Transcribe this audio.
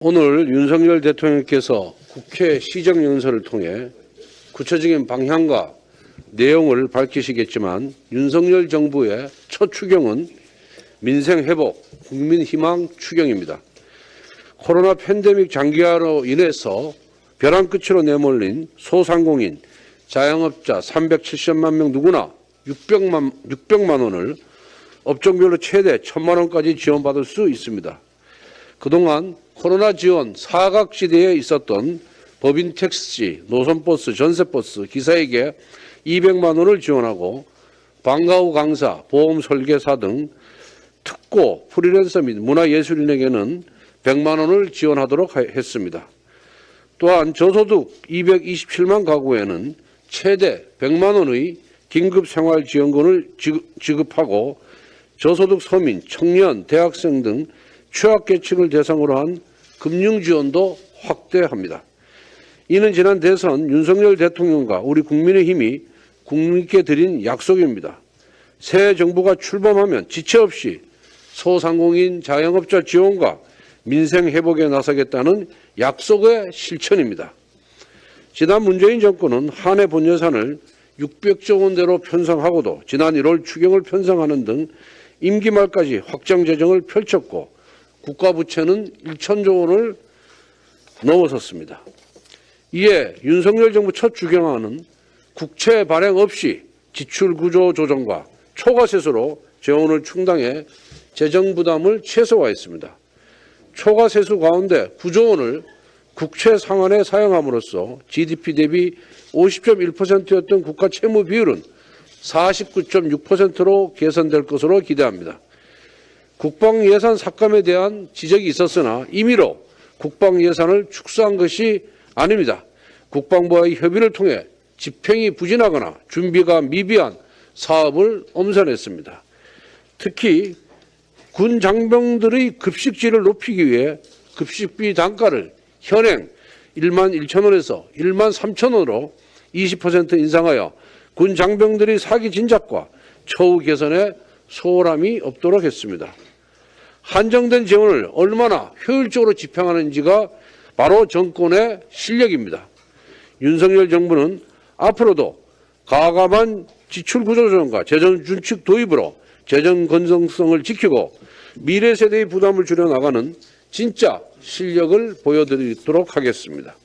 오늘 윤석열 대통령께서 국회 시정연설을 통해 구체적인 방향과 내용을 밝히시겠지만 윤석열 정부의 첫 추경은 민생회복, 국민희망 추경입니다. 코로나 팬데믹 장기화로 인해서 벼랑 끝으로 내몰린 소상공인, 자영업자 370만 명 누구나 600만 원을 업종별로 최대 1,000만 원까지 지원받을 수 있습니다. 그동안 코로나 지원 사각지대에 있었던 법인 택시, 노선버스, 전세버스 기사에게 200만 원을 지원하고 방과 후 강사, 보험 설계사 등 특고, 프리랜서 및 문화예술인에게는 100만 원을 지원하도록 했습니다. 또한 저소득 227만 가구에는 최대 100만 원의 긴급생활지원금을 지급하고 저소득 서민, 청년, 대학생 등 취약계층을 대상으로 한 금융지원도 확대합니다. 이는 지난 대선 윤석열 대통령과 우리 국민의힘이 국민께 드린 약속입니다. 새 정부가 출범하면 지체 없이 소상공인 자영업자 지원과 민생 회복에 나서겠다는 약속의 실천입니다. 지난 문재인 정권은 한 해 본예산을 600조 원대로 편성하고도 지난 1월 추경을 편성하는 등 임기 말까지 확장 재정을 펼쳤고 국가 부채는 1,000조 원을 넘어섰습니다. 이에 윤석열 정부 첫 추경안은 국채 발행 없이 지출 구조 조정과 초과세수로 재원을 충당해 재정 부담을 최소화했습니다. 초과세수 가운데 9조 원을 국채 상환에 사용함으로써 GDP 대비 50.1%였던 국가 채무 비율은 49.6%로 개선될 것으로 기대합니다. 국방 예산 삭감에 대한 지적이 있었으나 임의로 국방 예산을 축소한 것이 아닙니다. 국방부와의 협의를 통해 집행이 부진하거나 준비가 미비한 사업을 엄선했습니다. 특히 군 장병들의 급식비를 높이기 위해 급식비 단가를 현행 11,000원에서 13,000원으로 20% 인상하여 군 장병들의 사기 진작과 처우 개선에 소홀함이 없도록 했습니다. 한정된 재원을 얼마나 효율적으로 집행하는지가 바로 정권의 실력입니다. 윤석열 정부는 앞으로도 과감한 지출 구조 조정과 재정 준칙 도입으로 재정 건전성을 지키고 미래 세대의 부담을 줄여나가는 진짜 실력을 보여드리도록 하겠습니다.